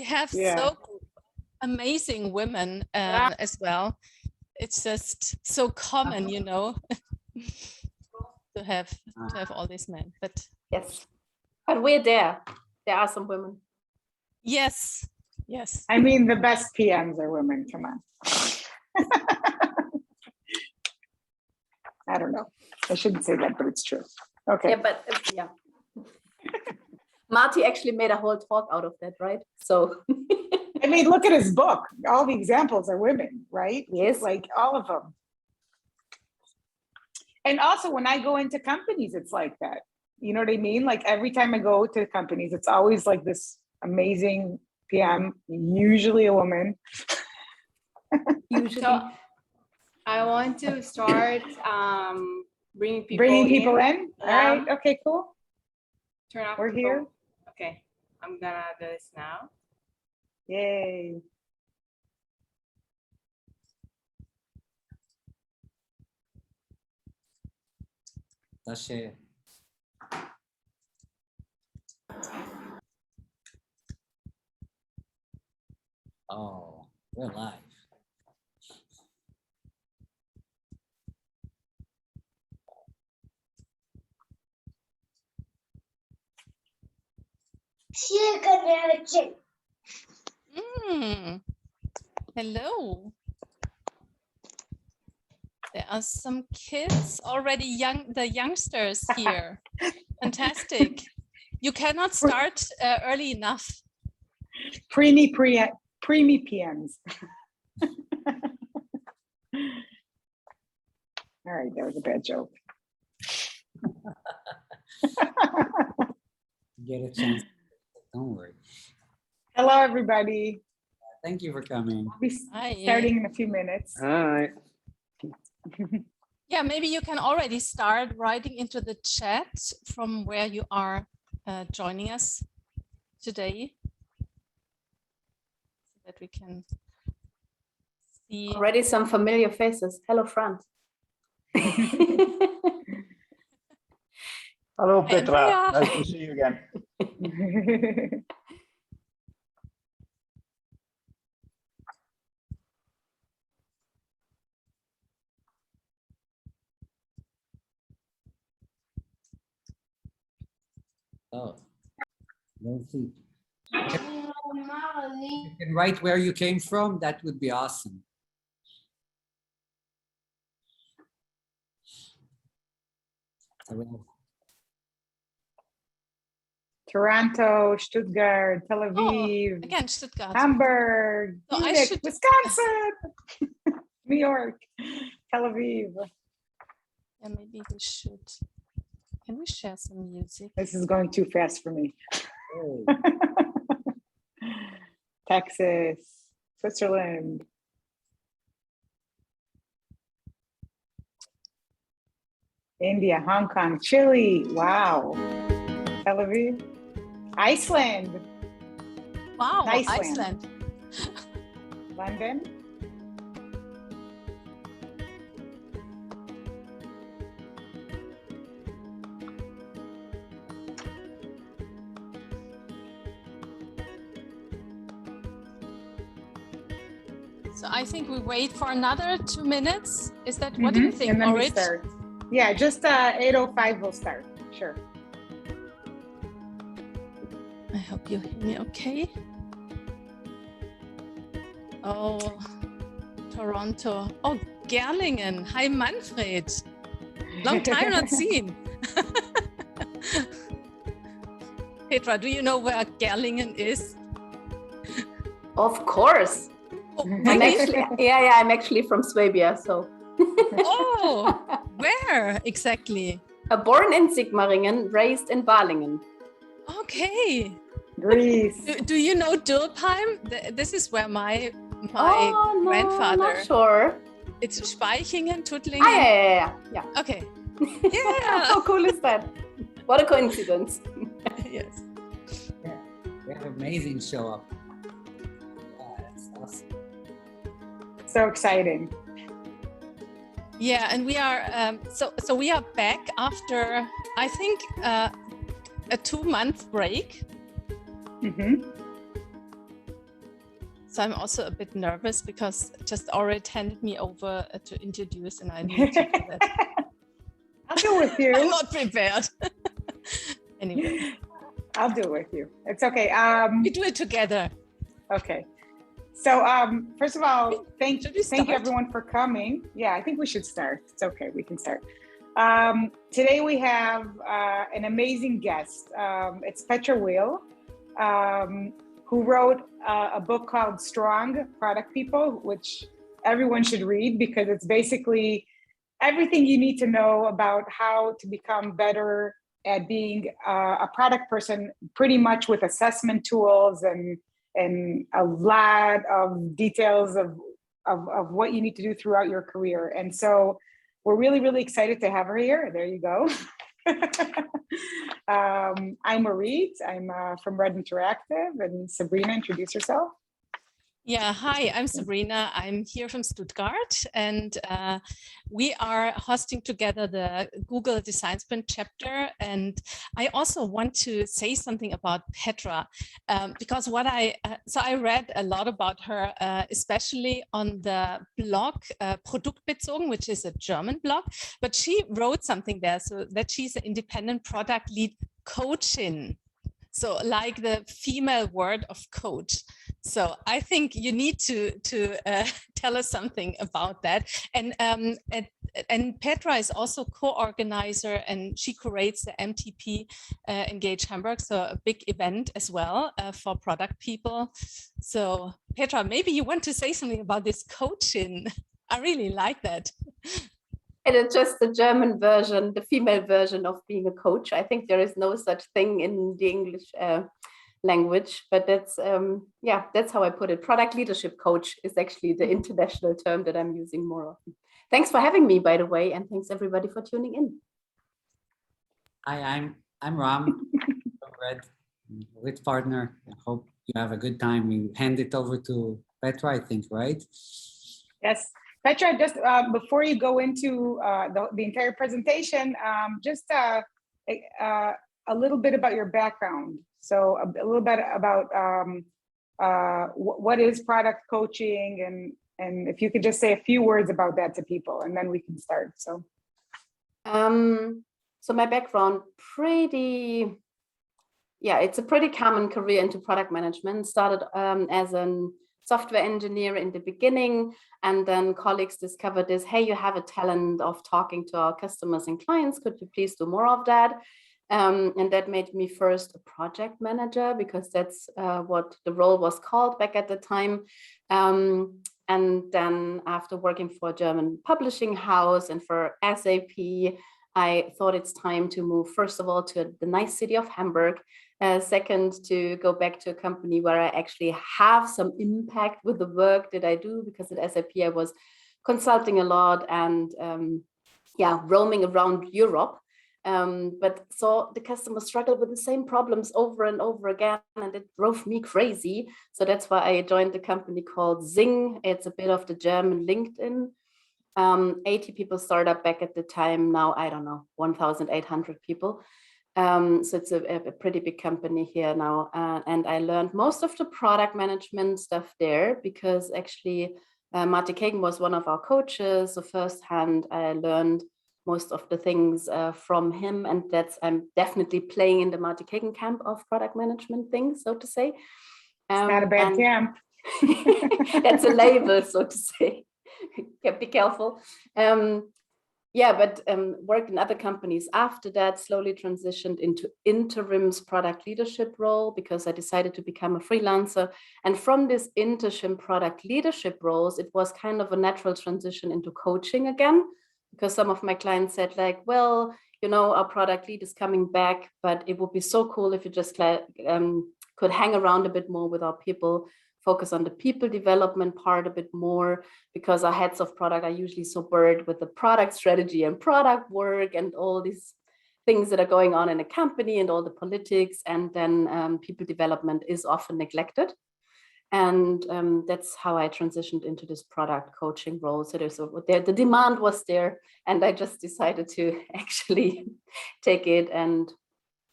have so amazing women as well. It's just so common, you know, to have all these men. But yes, but we're there. There are some women. Yes, yes. I mean, the best PMs are women. Come on. I don't know. I shouldn't say that, but it's true. Okay. Yeah, but yeah. Marty actually made a whole talk out of that, right? So. I mean, look at his book. All the examples are women, right? Yes. Like all of them. And also when I go into companies, it's like that. You know what I mean? Like every time I go to companies, it's always like this amazing PM, usually a woman. Usually. So I want to start bringing people in. All right. Okay, cool. Turn off. We're here. Okay, I'm gonna do this now. Yay. Share. Oh, we're live. Hello. There are some kids already, the youngsters here. Fantastic. You cannot start early enough. Preemie PMs. All right, that was a bad joke. Get a chance. Don't worry. Hello, everybody. Thank you for coming. I'll be starting in a few minutes. Hi. Yeah, maybe you can already start writing into the chat from where you are joining us today, so that we can see. Already some familiar faces. Hello, Franz. Hello, Petra. Andrea. Nice to see you again. Oh, don't see. You can write where you came from. That would be awesome. Toronto, Stuttgart, Tel Aviv, Again, Stuttgart. Hamburg, So I Munich, should- Wisconsin, New York, Tel Aviv. Yeah, maybe we should. Can we share some music? This is going too fast for me. Oh. Texas, Switzerland. India, Hong Kong, Chile. Wow. Tel Aviv. Iceland. Wow, Iceland. Iceland. London. So I think we wait for another 2 minutes. Is that, what do you think, And then we Marit? start. Yeah, just 8:05 we'll start. Sure. I hope you hear me okay. Oh, Toronto. Oh, Gerlingen. Hi, Manfred. Long time not seen. Petra, do you know where Gerlingen is? Of course. Oh, I'm really? actually, I'm actually from Swabia, so. Oh, where exactly? Born in Sigmaringen, raised in Balingen. Okay. Greece. Do you know Dürpheim? This is where my Oh, no, grandfather. not sure. It's Speichingen, Tuttlingen. Ah, yeah. Okay. Yeah. Yeah. How cool is that? What a coincidence. Yes. Yeah, we have amazing show up. Yeah, that's awesome. So exciting. Yeah, and we are so we are back after, I think, a 2-month break. Mhm. So I'm also a bit nervous because just already handed me over to introduce, and I need to do that. I'll do it with I'm you. not prepared. Anyway, I'll do it with you. It's okay. we do it together. Okay. So first of all, thank you start? everyone for coming. Yeah, I think we should start. It's okay, we can start. Today we have an amazing guest. It's Petra Wille, who wrote a book called Strong Product People, which everyone should read because it's basically everything you need to know about how to become better at being a product person, pretty much with assessment tools and a lot of details of what you need to do throughout your career. And so we're really, really excited to have her here. There you go. I'm Marie. I'm from Red Interactive. And Sabrina, introduce yourself. Yeah, hi, I'm Sabrina. I'm here from Stuttgart, and we are hosting together the Google Design Sprint chapter. And I also want to say something about Petra, because I read a lot about her, especially on the blog Produktbezogen, which is a German blog, but she wrote something there so that she's an independent product lead coaching. So like the female word of coach. So I think you need to tell us something about that. And Petra is also co-organizer, and she curates the MTP Engage Hamburg, so a big event as well for product people. So Petra, maybe you want to say something about this coaching. I really like that. And it's just the German version, the female version of being a coach. I think there is no such thing in the English language, but that's how I put it. Product leadership coach is actually the international term that I'm using more often. Thanks for having me, by the way, and thanks everybody for tuning in. Hi, I'm Ram from Red, with partner. I hope you have a good time. We hand it over to Petra, I think, right? Yes. Petra, just before you go into the entire presentation, just a little bit about your background. So a little bit about what is product coaching, and if you could just say a few words about that to people, and then we can start. So my background, it's a pretty common career into product management. Started as a software engineer in the beginning, and then colleagues discovered this, hey, you have a talent of talking to our customers and clients, could you please do more of that? And that made me first a project manager, because that's what the role was called back at the time. And then after working for a German publishing house and for SAP, I thought it's time to move, first of all, to the nice city of Hamburg. Second, to go back to a company where I actually have some impact with the work that I do, because at SAP I was consulting a lot and roaming around Europe. But saw the customers struggle with the same problems over and over again, and it drove me crazy. So that's why I joined the company called Zing. It's a bit of the German LinkedIn. 80 people startup back at the time. Now, I don't know, 1,800 people. So it's a pretty big company here now. And I learned most of the product management stuff there, because actually Marty Kagan was one of our coaches. So firsthand, I learned most of the things from him. And I'm definitely playing in the Marty Kagan camp of product management things, so to say. It's not a bad camp. That's a label, so to say. Be careful. But worked in other companies after that, slowly transitioned into interims product leadership role, because I decided to become a freelancer. And from this interim product leadership roles, it was kind of a natural transition into coaching again, because some of my clients said like, well, our product lead is coming back, but it would be so cool if you just could hang around a bit more with our people, focus on the people development part a bit more, because our heads of product are usually so buried with the product strategy and product work and all these things that are going on in a company and all the politics, and then people development is often neglected. And that's how I transitioned into this product coaching role. So the demand was there, and I just decided to actually take it and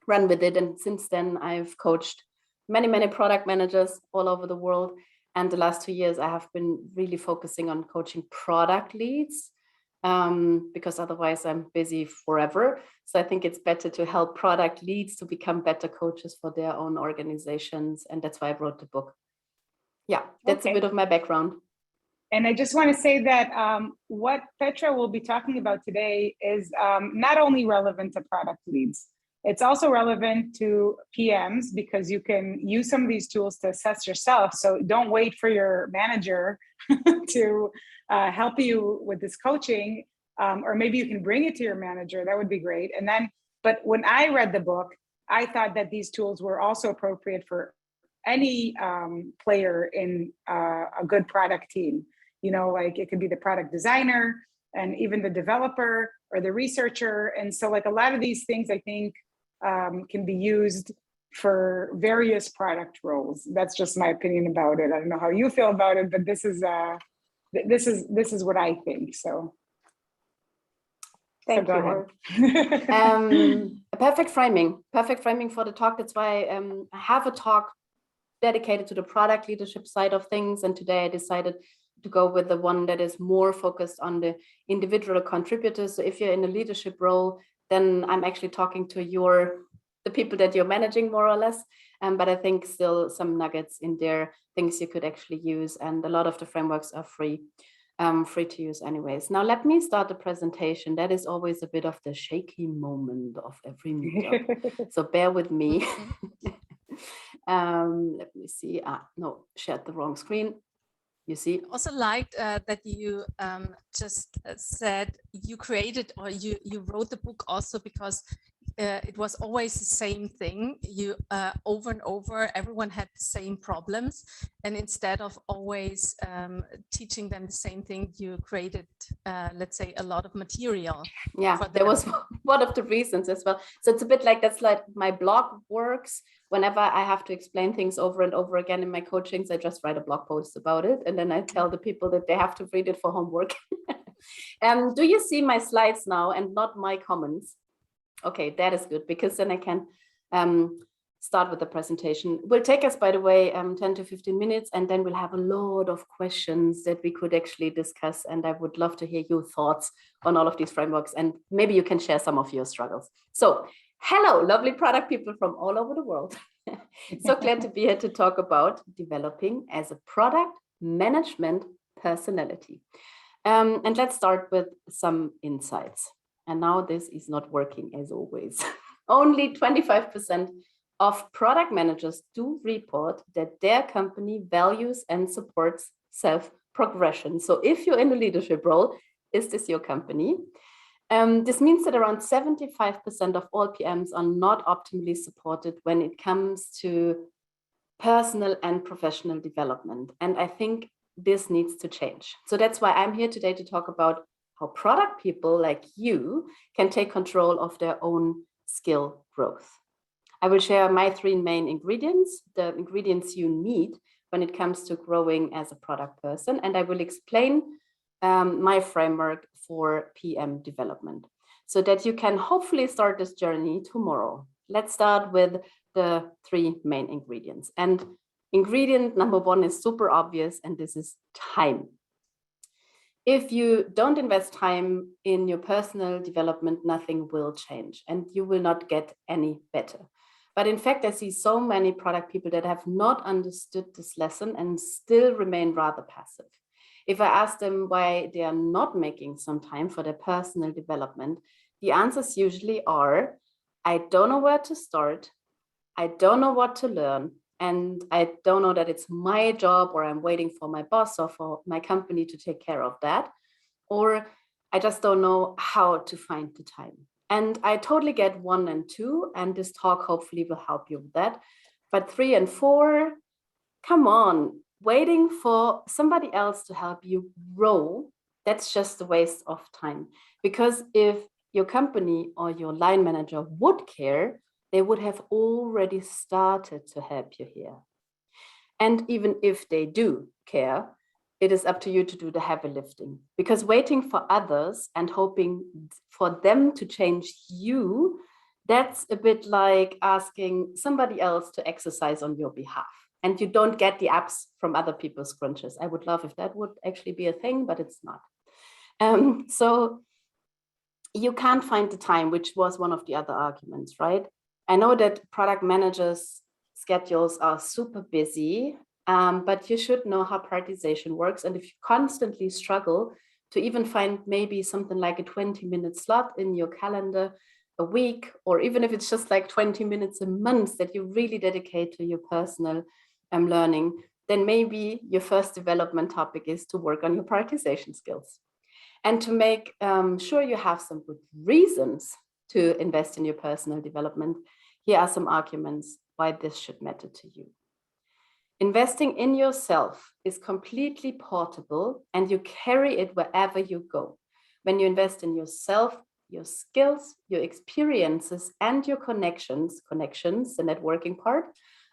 run with it. And since then, I've coached many product managers all over the world. And the last 2 years, I have been really focusing on coaching product leads, because otherwise I'm busy forever. So I think it's better to help product leads to become better coaches for their own organizations. And that's why I wrote the book. Yeah, that's a bit of my background. And I just want to say that what Petra will be talking about today is not only relevant to product leads, it's also relevant to PMs, because you can use some of these tools to assess yourself. So don't wait for your manager to help you with this coaching, or maybe you can bring it to your manager. That would be great. And then, but when I read the book, I thought that these tools were also appropriate for any player in a good product team. You know, like it could be the product designer and even the developer or the researcher. And so like a lot of these things, I think, can be used for various product roles. That's just my opinion about it. I don't know how you feel about it, but this is what I think. So thank you. Perfect framing for the talk. That's why I have a talk dedicated to the product leadership side of things. And today I decided to go with the one that is more focused on the individual contributors. So if you're in a leadership role, then I'm actually talking to the people that you're managing more or less. But I think still some nuggets in there, things you could actually use. And a lot of the frameworks are free to use anyways. Now let me start the presentation. That is always a bit of the shaky moment of every meetup. So bear with me. Let me see. No, shared the wrong screen. You see. Also liked that you just said you created, or you wrote the book also because it was always the same thing. You over and over, everyone had the same problems, and instead of always teaching them the same thing, you created, let's say, a lot of material. Yeah, that was one of the reasons as well. So it's a bit like, that's like my blog works. Whenever I have to explain things over and over again in my coachings, I just write a blog post about it, and then I tell the people that they have to read it for homework. Do you see my slides now and not my comments? Okay, that is good, because then I can start with the presentation. It will take us, by the way, 10 to 15 minutes, and then we'll have a lot of questions that we could actually discuss. And I would love to hear your thoughts on all of these frameworks, and maybe you can share some of your struggles. So hello, lovely product people from all over the world. So glad to be here to talk about developing as a product management personality. And let's start with some insights. And now this is not working as always. Only 25% of product managers do report that their company values and supports self-progression. So if you're in a leadership role, is this your company? This means that around 75% of all PMs are not optimally supported when it comes to personal and professional development. And I think this needs to change. So that's why I'm here today to talk about how product people like you can take control of their own skill growth. I will share my 3 main ingredients, the ingredients you need when it comes to growing as a product person. And I will explain my framework for PM development so that you can hopefully start this journey tomorrow. Let's start with the 3 main ingredients. And ingredient number 1 is super obvious, and this is time. If you don't invest time in your personal development, nothing will change and you will not get any better. But in fact, I see so many product people that have not understood this lesson and still remain rather passive. If I ask them why they are not making some time for their personal development, the answers usually are, I don't know where to start, I don't know what to learn, and I don't know that it's my job, or I'm waiting for my boss or for my company to take care of that, or I just don't know how to find the time. And I totally get 1 and 2, and this talk hopefully will help you with that. But 3 and 4, come on, waiting for somebody else to help you grow, that's just a waste of time. Because if your company or your line manager would care, they would have already started to help you here. And even if they do care, it is up to you to do the heavy lifting, because waiting for others and hoping for them to change you, that's a bit like asking somebody else to exercise on your behalf. and you don't get the apps from other people's scrunches. I would love if that would actually be a thing, but it's not. So you can't find the time, which was one of the other arguments, right? I know that product managers' schedules are super busy, but you should know how prioritization works. And if you constantly struggle to even find maybe something like a 20-minute slot in your calendar a week, or even if it's just like 20 minutes a month that you really dedicate to your personal learning, then maybe your first development topic is to work on your prioritization skills. And to make sure you have some good reasons to invest in your personal development, here are some arguments why this should matter to you. Investing in yourself is completely portable and you carry it wherever you go. When you invest in yourself, your skills, your experiences, and your connections, the networking part,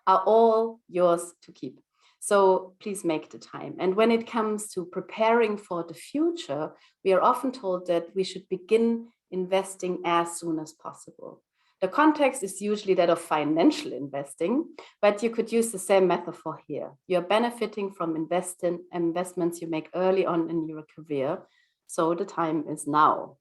are all yours to keep. So please make the time. And when it comes to preparing for the future, we are often told that we should begin investing as soon as possible. The context is usually that of financial investing, but you could use the same metaphor here. You're benefiting from investments you make early on in your career, so the time is now.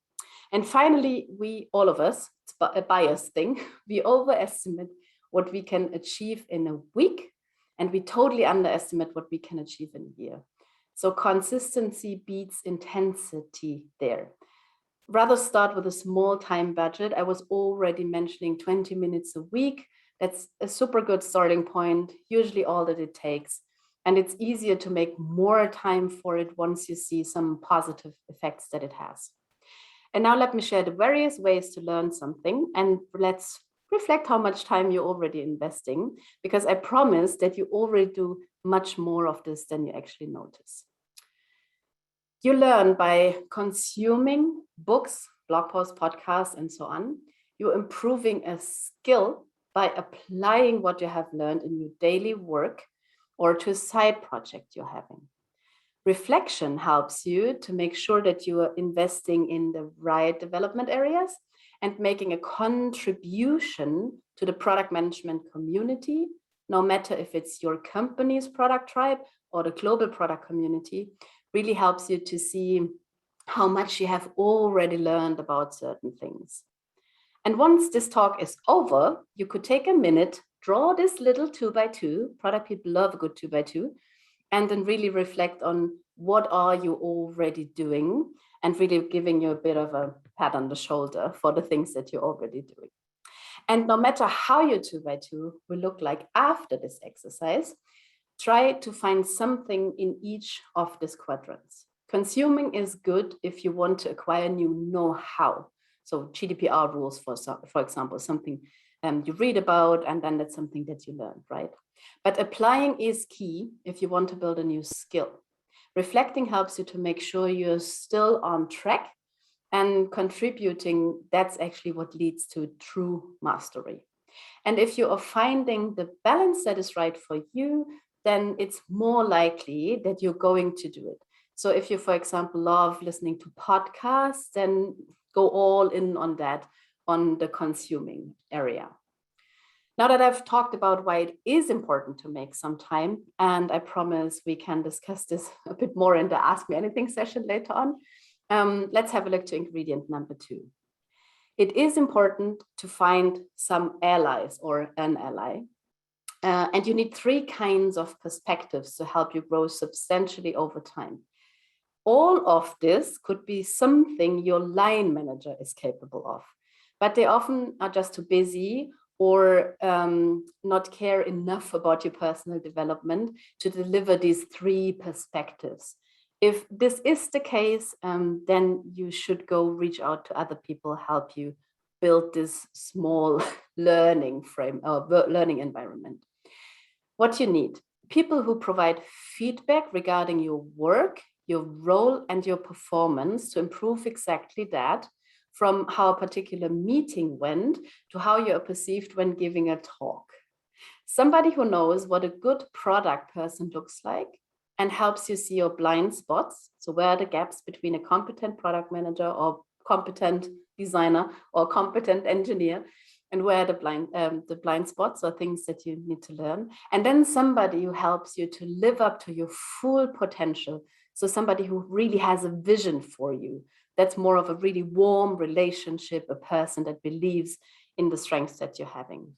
And finally, we, all of us, it's a bias thing, we overestimate what we can achieve in a week, and we totally underestimate what we can achieve in a year. So consistency beats intensity there. Rather start with a small time budget. I was already mentioning 20 minutes a week. That's a super good starting point, usually all that it takes. And it's easier to make more time for it once you see some positive effects that it has. And now let me share the various ways to learn something, and let's reflect how much time you're already investing, because I promise that you already do much more of this than you actually notice. You learn by consuming books, blog posts, podcasts, and so on. You're improving a skill by applying what you have learned in your daily work or to a side project you're having. Reflection helps you to make sure that you are investing in the right development areas and making a contribution to the product management community, no matter if it's your company's product tribe or the global product community, really helps you to see how much you have already learned about certain things. And once this talk is over, you could take a minute, draw this little 2x2, product people love a good 2x2, and then really reflect on what are you already doing and really giving you a bit of a pat on the shoulder for the things that you're already doing. And no matter how your 2x2 will look like after this exercise, try to find something in each of these quadrants. Consuming is good if you want to acquire new know-how. So GDPR rules, for example, something you read about, and then that's something that you learn, right? But applying is key if you want to build a new skill. Reflecting helps you to make sure you're still on track, and contributing, that's actually what leads to true mastery. And if you are finding the balance that is right for you, then it's more likely that you're going to do it. So if you, for example, love listening to podcasts, then go all in on that, on the consuming area. Now that I've talked about why it is important to make some time, and I promise we can discuss this a bit more in the Ask Me Anything session later on, let's have a look to ingredient number 2. It is important to find some allies or an ally. And you need 3 kinds of perspectives to help you grow substantially over time. All of this could be something your line manager is capable of, but they often are just too busy or not care enough about your personal development to deliver these 3 perspectives. If this is the case, then you should go reach out to other people, help you build this small learning learning environment. What you need: people who provide feedback regarding your work, your role, and your performance to improve exactly that, from how a particular meeting went to how you are perceived when giving a talk. Somebody who knows what a good product person looks like and helps you see your blind spots. So where are the gaps between a competent product manager or competent designer or competent engineer and where are the blind spots or things that you need to learn. And then somebody who helps you to live up to your full potential. So somebody who really has a vision for you. That's more of a really warm relationship, a person that believes in the strengths that you're having.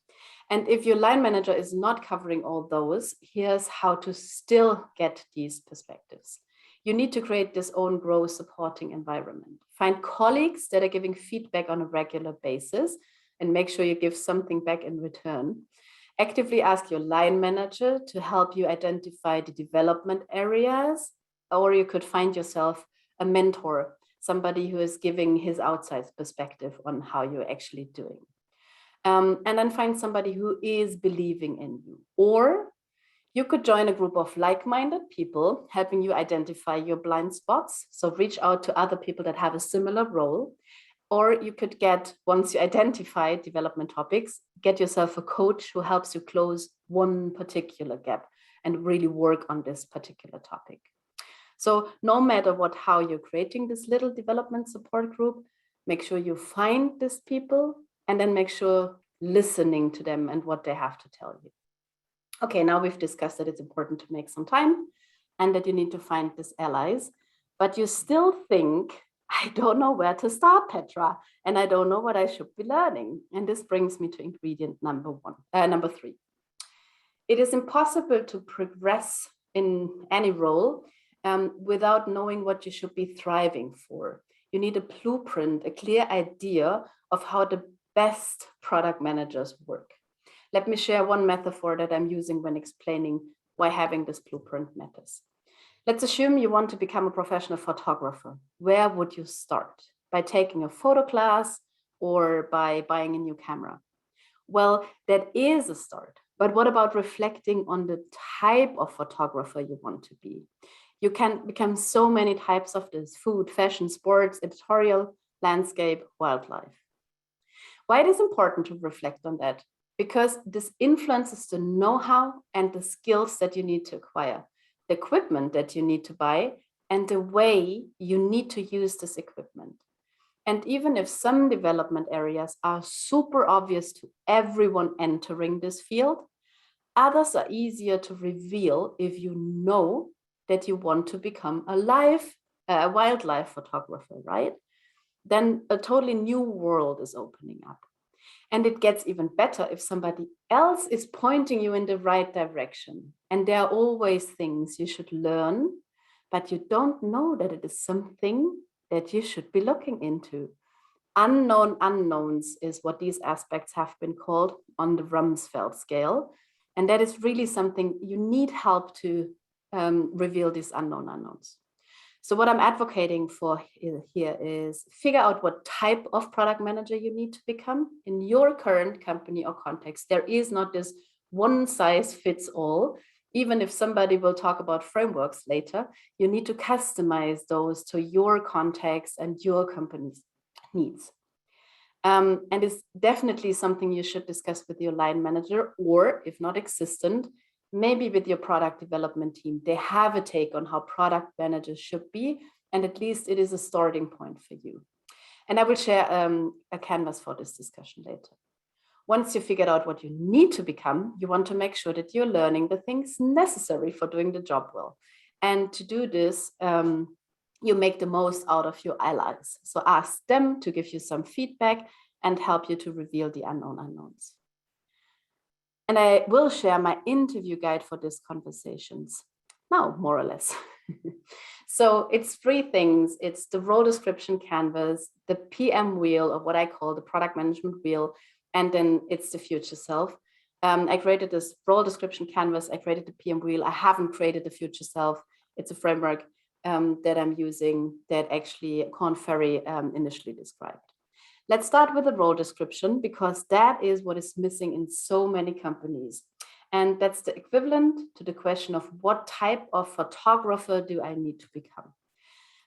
And if your line manager is not covering all those, here's how to still get these perspectives. You need to create this own growth supporting environment. Find colleagues that are giving feedback on a regular basis and make sure you give something back in return. Actively ask your line manager to help you identify the development areas, or you could find yourself a mentor, somebody who is giving his outside perspective on how you're actually doing. And then find somebody who is believing in you. Or you could join a group of like-minded people helping you identify your blind spots. So reach out to other people that have a similar role. Or you could get, once you identify development topics, get yourself a coach who helps you close one particular gap and really work on this particular topic. So no matter how you're creating this little development support group, make sure you find these people and then make sure listening to them and what they have to tell you. Okay, now we've discussed that it's important to make some time and that you need to find these allies, but you still think, I don't know where to start, Petra, and I don't know what I should be learning. And this brings me to ingredient number 3. It is impossible to progress in any role without knowing what you should be thriving for. You need a blueprint, a clear idea of how the best product managers work. Let me share one metaphor that I'm using when explaining why having this blueprint matters. Let's assume you want to become a professional photographer. Where would you start? By taking a photo class or by buying a new camera? Well, that is a start. But what about reflecting on the type of photographer you want to be? You can become so many types of this: food, fashion, sports, editorial, landscape, wildlife. Why it is important to reflect on that? Because this influences the know-how and the skills that you need to acquire, the equipment that you need to buy, and the way you need to use this equipment. And even if some development areas are super obvious to everyone entering this field, others are easier to reveal if you know that you want to become a wildlife photographer, right? Then a totally new world is opening up. And it gets even better if somebody else is pointing you in the right direction. And there are always things you should learn, but you don't know that it is something that you should be looking into. Unknown unknowns is what these aspects have been called on the Rumsfeld scale. And that is really something you need help to reveal these unknown unknowns. So what I'm advocating for here is figure out what type of product manager you need to become in your current company or context. There is not this one size fits all. Even if somebody will talk about frameworks later, you need to customize those to your context and your company's needs. And it's definitely something you should discuss with your line manager, or if not existent, maybe with your product development team. They have a take on how product managers should be, and at least it is a starting point for you. And I will share a canvas for this discussion later. Once you figured out what you need to become, you want to make sure that you're learning the things necessary for doing the job well. And to do this, you make the most out of your allies. So ask them to give you some feedback and help you to reveal the unknown unknowns. And I will share my interview guide for these conversations now, more or less. So it's 3 things. It's the role description canvas, the PM wheel, or what I call the product management wheel, and then it's the future self. I created this role description canvas. I created the PM wheel. I haven't created the future self. It's a framework that I'm using that actually Korn Ferry initially described. Let's start with the role description, because that is what is missing in so many companies. And that's the equivalent to the question of what type of photographer do I need to become?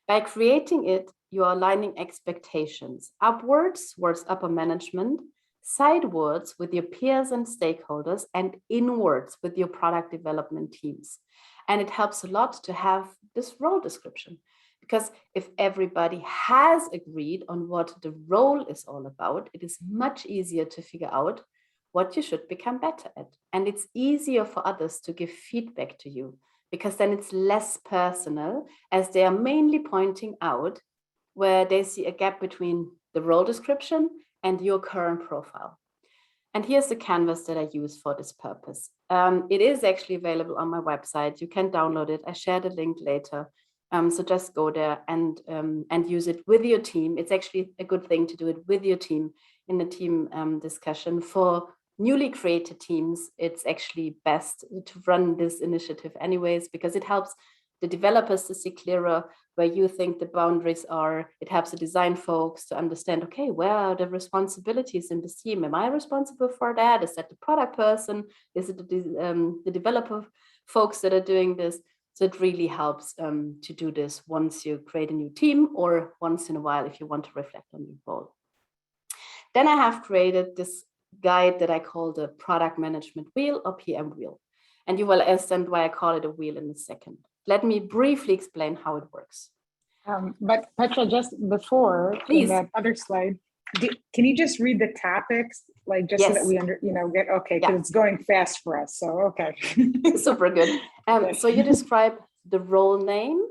By creating it, you are aligning expectations upwards towards upper management, sidewards with your peers and stakeholders, and inwards with your product development teams. And it helps a lot to have this role description, Because if everybody has agreed on what the role is all about, it is much easier to figure out what you should become better at. And it's easier for others to give feedback to you, because then it's less personal, as they are mainly pointing out where they see a gap between the role description and your current profile. And here's the canvas that I use for this purpose. It is actually available on my website. You can download it. I share the link later. So just go there and use it with your team. It's actually a good thing to do it with your team in a team discussion. For newly created teams, it's actually best to run this initiative anyways, because it helps the developers to see clearer where you think the boundaries are. It helps the design folks to understand, okay, where are the responsibilities in this team? Am I responsible for that? Is that the product person? Is it the developer folks that are doing this? So it really helps to do this once you create a new team, or once in a while if you want to reflect on your role. Then I have created this guide that I call the product management wheel, or PM wheel. And you will understand why I call it a wheel in a second. Let me briefly explain how it works. But Petra, just before, Please. In that other slide, can you just read the topics, like just so that we get, okay, because it's going fast for us, so okay. Super good. So you describe the role name,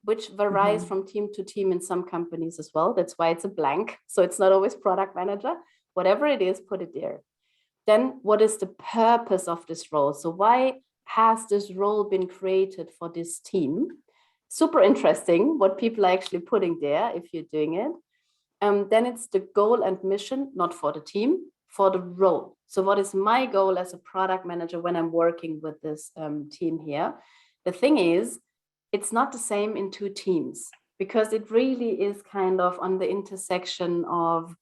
which varies from team to team in some companies as well. That's why it's a blank. So it's not always product manager. Whatever it is, put it there. Then what is the purpose of this role? So why has this role been created for this team? Super interesting what people are actually putting there if you're doing it. Then it's the goal and mission, not for the team, for the role. So what is my goal as a product manager when I'm working with this team here? The thing is, it's not the same in two teams, because it really is kind of on the intersection of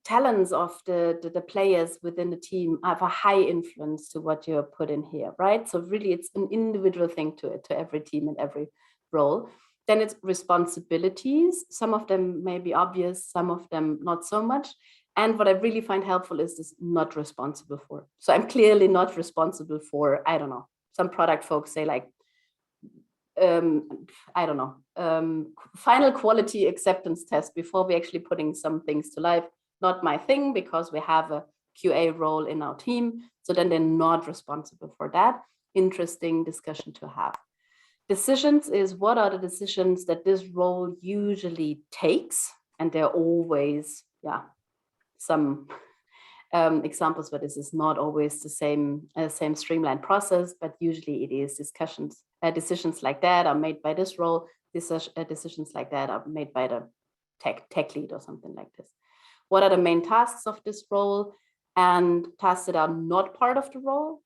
talents of the players within the team have a high influence to what you're put in here, right? So really it's an individual thing to every team and every role. Then it's responsibilities. Some of them may be obvious, some of them not so much. And what I really find helpful is this not responsible for. So I'm clearly not responsible for, I don't know, some product folks say like, I don't know, final quality acceptance test before we actually putting some things to life. Not my thing, because we have a QA role in our team. So then they're not responsible for that. Interesting discussion to have. Decisions is, what are the decisions that this role usually takes? And there are always, some examples where this is not always the same streamlined process, but usually it is discussions. Decisions like that are made by this role. Decisions like that are made by the tech lead or something like this. What are the main tasks of this role, and tasks that are not part of the role?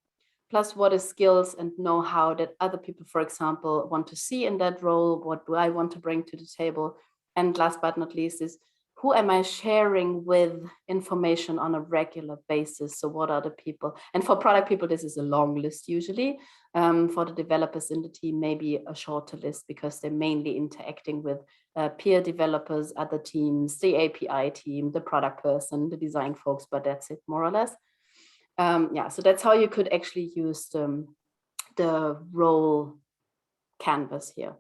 Plus, what is skills and know-how that other people, for example, want to see in that role? What do I want to bring to the table? And last but not least is, who am I sharing with information on a regular basis? So what are the people? And for product people, this is a long list usually. For the developers in the team, maybe a shorter list, because they're mainly interacting with peer developers, other teams, the API team, the product person, the design folks, but that's it more or less. So that's how you could actually use the role canvas here.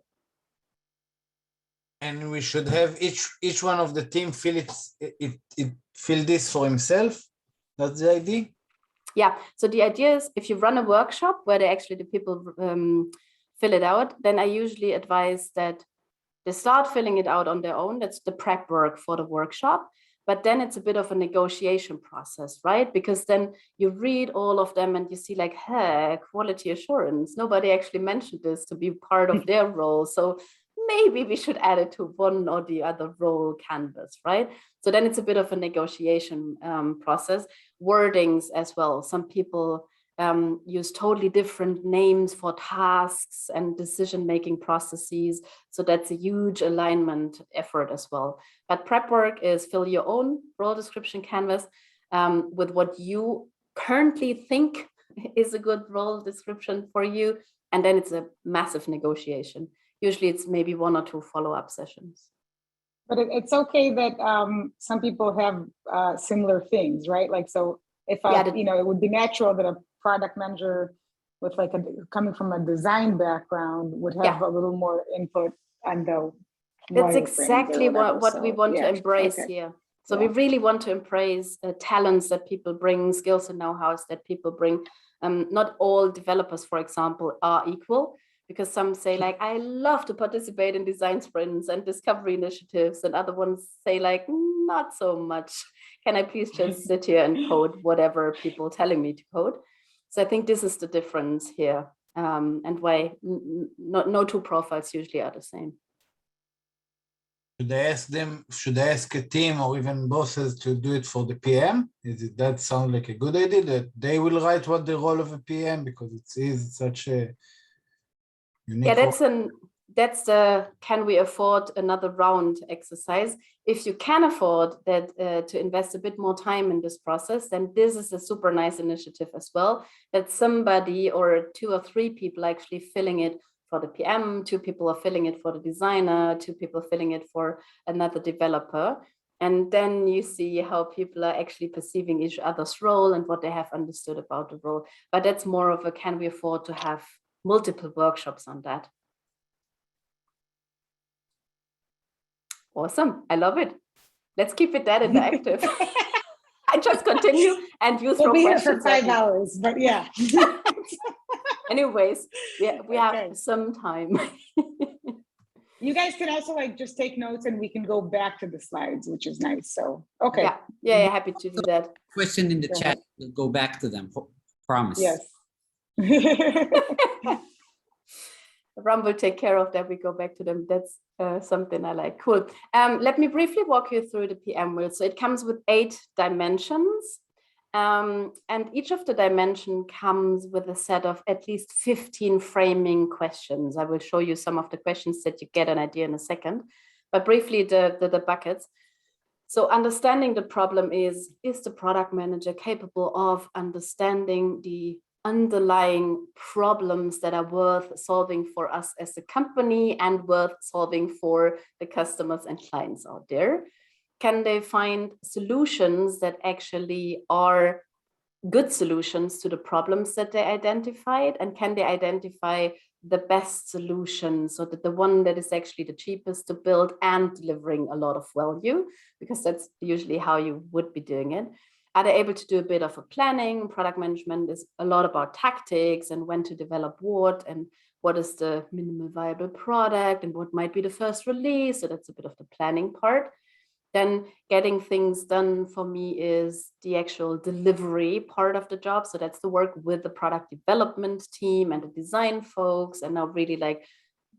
And we should have each one of the team feel feel this for himself. That's the idea. Yeah. So the idea is, if you run a workshop where the people fill it out, then I usually advise that they start filling it out on their own. That's the prep work for the workshop. But then it's a bit of a negotiation process, right? Because then you read all of them and you see like, hey, quality assurance. Nobody actually mentioned this to be part of their role. So maybe we should add it to one or the other role canvas, right? So then it's a bit of a negotiation process. Wordings as well. Some people use totally different names for tasks and decision-making processes. So that's a huge alignment effort as well. But prep work is fill your own role description canvas with what you currently think is a good role description for you. And then it's a massive negotiation. Usually it's maybe 1 or 2 follow-up sessions. But it's okay that some people have similar things, right? Like, so if it would be natural that a product manager with like coming from a design background would have a little more input on the That's wireframes or exactly whatever. what we So, want to yeah, embrace okay. here. So Yeah. we really want to embrace talents that people bring, skills and know-hows that people bring. Not all developers, for example, are equal, because some say like, I love to participate in design sprints and discovery initiatives, and other ones say like, not so much. Can I please just sit here and code whatever people are telling me to code? So I think this is the difference here, and why no two profiles usually are the same. Should I ask them, should I ask a team or even bosses to do it for the PM? That sound like a good idea, that they will write what the role of a PM, because it is such a unique Yeah, that's the can we afford another round exercise. If you can afford that to invest a bit more time in this process, then this is a super nice initiative as well, that somebody or 2 or 3 people actually filling it for the PM, 2 people are filling it for the designer, 2 people filling it for another developer. And then you see how people are actually perceiving each other's role and what they have understood about the role. But that's more of a, can we afford to have multiple workshops on that? Awesome. I love it. Let's keep it that interactive. I just continue and you throw We'll be here questions for 5 at me. hours, but yeah. Anyways, we have Okay. some time. You guys can also like just take notes and we can go back to the slides, which is nice. So, okay. Yeah, happy to do that. Question in the Go chat, ahead. we'll go back to them, promise. Yes. Ram will take care of that. We go back to them. That's something I like. Cool. Let me briefly walk you through the PM wheel. So it comes with 8 dimensions. And each of the dimension comes with a set of at least 15 framing questions. I will show you some of the questions that you get an idea in a second, but briefly the buckets. So understanding the problem is the product manager capable of understanding the underlying problems that are worth solving for us as a company and worth solving for the customers and clients out there? Can they find solutions that actually are good solutions to the problems that they identified? And can they identify the best solution, so that the one that is actually the cheapest to build and delivering a lot of value, because that's usually how you would be doing it? Are they able to do a bit of a planning? Product management is a lot about tactics and when to develop what, and what is the minimal viable product and what might be the first release. So that's a bit of the planning part. Then getting things done for me is the actual delivery part of the job. So that's the work with the product development team and the design folks, and now really like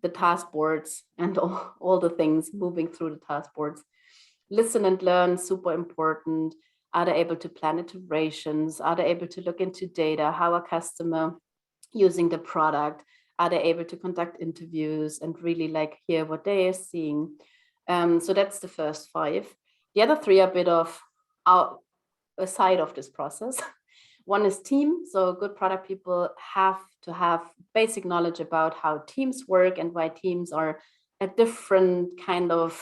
the task boards and all the things moving through the task boards. Listen and learn, super important. Are they able to plan iterations? Are they able to look into data? How a customer using the product? Are they able to conduct interviews and really like hear what they are seeing? So that's the first 5. The other 3 are a bit of a side of this process. One is team. So good product people have to have basic knowledge about how teams work and why teams are a different kind of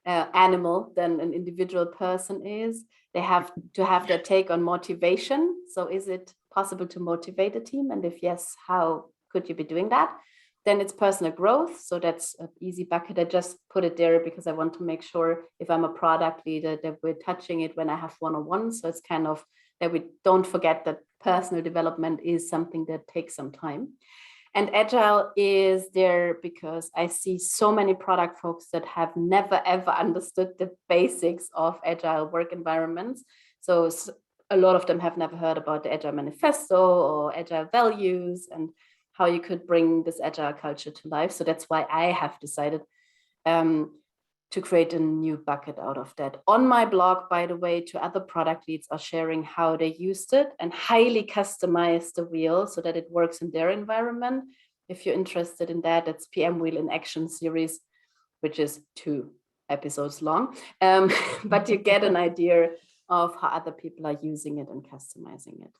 animal than an individual person is. They have to have their take on motivation. So is it possible to motivate a team? And if yes, how could you be doing that? Then it's personal growth. So that's an easy bucket. I just put it there because I want to make sure if I'm a product leader that we're touching it when I have one-on-one. So it's kind of that we don't forget that personal development is something that takes some time. And Agile is there because I see so many product folks that have never, ever understood the basics of Agile work environments. So a lot of them have never heard about the Agile Manifesto or Agile values and how you could bring this Agile culture to life. So that's why I have decided to create a new bucket out of that. On my blog, by the way, 2 other product leads are sharing how they used it and highly customized the wheel so that it works in their environment. If you're interested in that, that's PM Wheel in Action series, which is 2 episodes long. But you get an idea of how other people are using it and customizing it.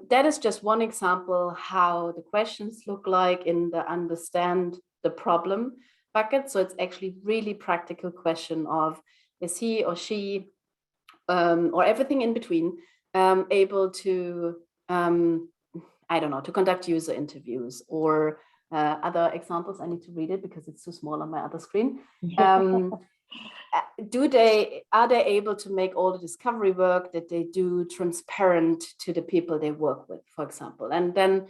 That is just one example how the questions look like in the understand the problem bucket. So it's actually really practical question of, is he or she or everything in between able to, I don't know, to conduct user interviews or other examples. I need to read it because it's too small on my other screen. Are they able to make all the discovery work that they do transparent to the people they work with, for example? And then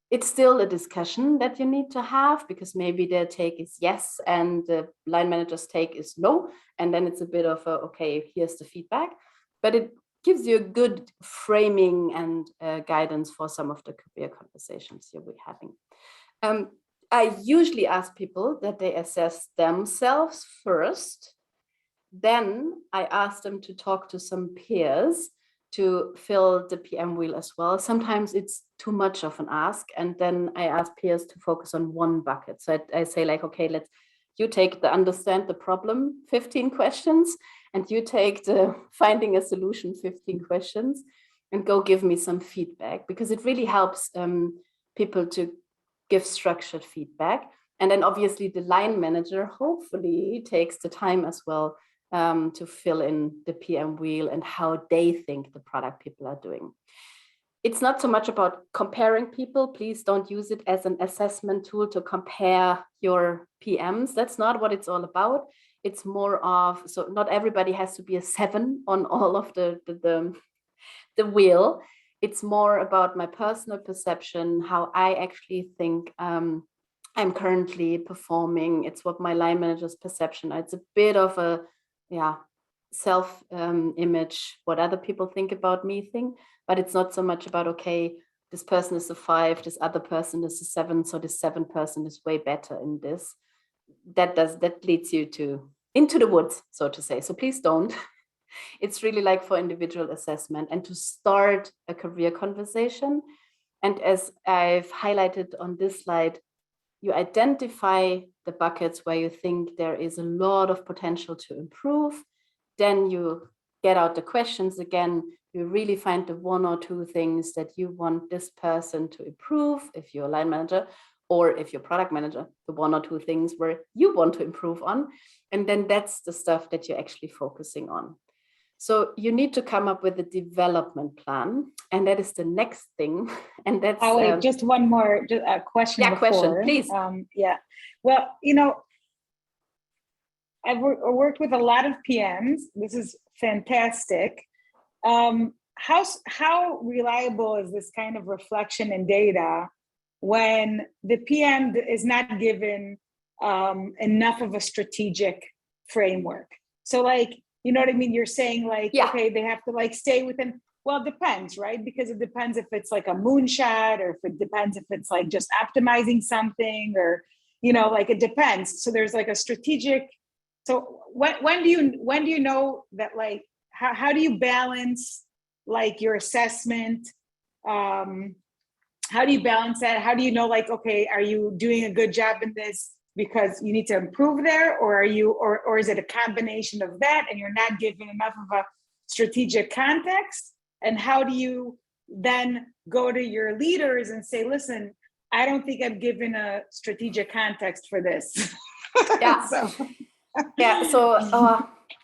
it's still a discussion that you need to have, because maybe their take is yes and the line manager's take is no. And then it's a bit of a, okay, here's the feedback. But it gives you a good framing and guidance for some of the career conversations you'll be having. I usually ask people that they assess themselves first. Then I ask them to talk to some peers to fill the PM wheel as well. Sometimes it's too much of an ask. And then I ask peers to focus on one bucket. So I say like, okay, you take the understand the problem 15 questions, and you take the finding a solution 15 questions, and go give me some feedback, because it really helps people to give structured feedback. And then obviously the line manager hopefully takes the time as well to fill in the PM wheel and how they think the product people are doing. It's not so much about comparing people. Please don't use it as an assessment tool to compare your PMs. That's not what it's all about. It's more of, so not everybody has to be a 7 on all of the wheel. It's more about my personal perception, how I actually think I'm currently performing. It's what my line manager's perception. It's a bit of a self image, what other people think about me thing, but it's not so much about, okay, this person is a 5, this other person is a 7, so this 7 person is way better in this. That leads you into the woods, so to say. So please don't. It's really like for individual assessment and to start a career conversation. And as I've highlighted on this slide, you identify the buckets where you think there is a lot of potential to improve. Then you get out the questions again. You really find the 1 or 2 things that you want this person to improve, if you're a line manager, or if you're product manager, the 1 or 2 things where you want to improve on. And then that's the stuff that you're actually focusing on. So you need to come up with a development plan, and that is the next thing. And that's just one more question. Yeah, question, please. Well, I've worked with a lot of PMs. This is fantastic. How reliable is this kind of reflection and data when the PM is not given enough of a strategic framework? So like, you know what I mean? You're saying like, okay, they have to like stay within, well, it depends, right? Because it depends if it's like a moonshot, or if it depends if it's like just optimizing something, or, like it depends. So there's like a strategic, so when do you know that, like, how do you balance like your assessment? How do you balance that? How do you know, like, okay, are you doing a good job in this because you need to improve there, or or is it a combination of that and you're not giving enough of a strategic context? And how do you then go to your leaders and say, listen, I don't think I'm given a strategic context for this? Yeah.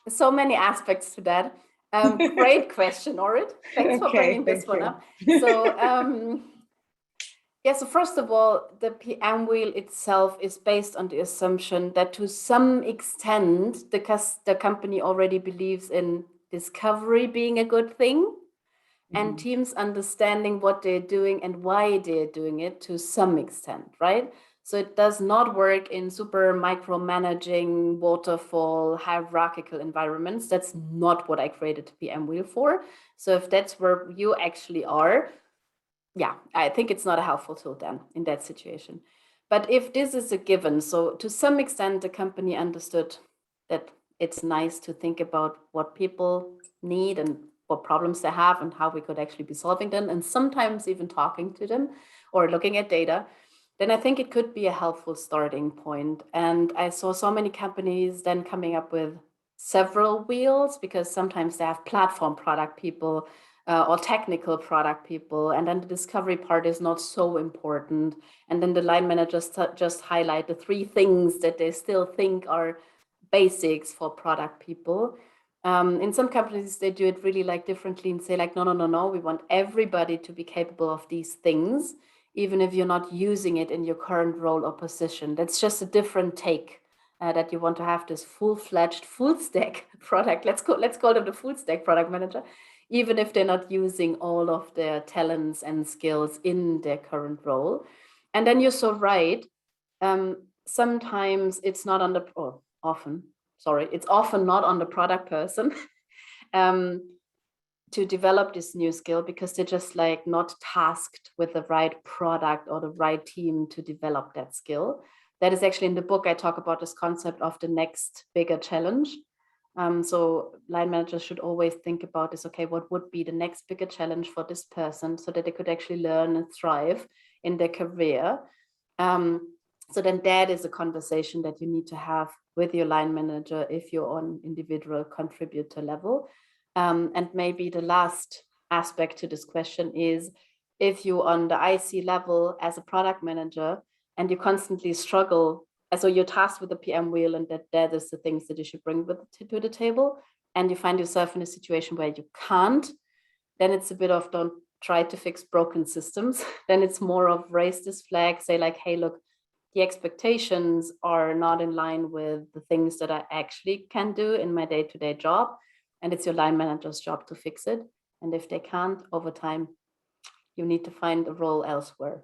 So many aspects to that. Great question, Orit. Thanks for bringing this one up. So first of all, the PM wheel itself is based on the assumption that to some extent, the company already believes in discovery being a good thing, and teams understanding what they're doing and why they're doing it to some extent, right? So it does not work in super micromanaging, waterfall, hierarchical environments. That's not what I created the PM wheel for. So if that's where you actually are, I think it's not a helpful tool then in that situation. But if this is a given, so to some extent, the company understood that it's nice to think about what people need and what problems they have and how we could actually be solving them, and sometimes even talking to them or looking at data, then I think it could be a helpful starting point. And I saw so many companies then coming up with several wheels, because sometimes they have platform product people or technical product people, and then the discovery part is not so important. And then the line managers just highlight the 3 things that they still think are basics for product people. In some companies, they do it really like differently and say like, no, we want everybody to be capable of these things even if you're not using it in your current role or position. That's just a different take. That you want to have this full-fledged, full-stack product. Let's call them the full-stack product manager, even if they're not using all of their talents and skills in their current role. And then you're so right. Sometimes it's not on the, or often, sorry, it's often not on the product person to develop this new skill, because they're just like not tasked with the right product or the right team to develop that skill. That is actually in the book, I talk about this concept of the next bigger challenge. So line managers should always think about this, okay, what would be the next bigger challenge for this person so that they could actually learn and thrive in their career. So then that is a conversation that you need to have with your line manager if you're on individual contributor level. And maybe the last aspect to this question is, if you're on the IC level as a product manager, and you constantly struggle, so you're tasked with the PM wheel, and that is the things that you should bring to the table, and you find yourself in a situation where you can't, then it's a bit of don't try to fix broken systems. Then it's more of raise this flag, say like, hey, look, the expectations are not in line with the things that I actually can do in my day-to-day job, and it's your line manager's job to fix it. And if they can't, over time, you need to find a role elsewhere.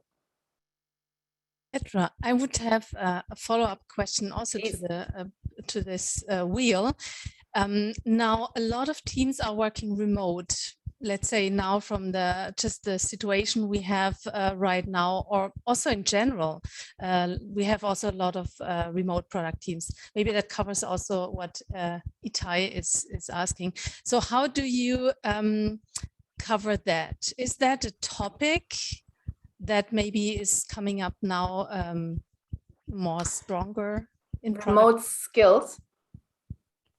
Petra, I would have a follow-up question also to this wheel. Now, a lot of teams are working remote. Let's say now from the situation we have right now, or also in general, we have also a lot of remote product teams. Maybe that covers also what Itai is asking. So how do you cover that? Is that a topic that maybe is coming up now more stronger in remote skills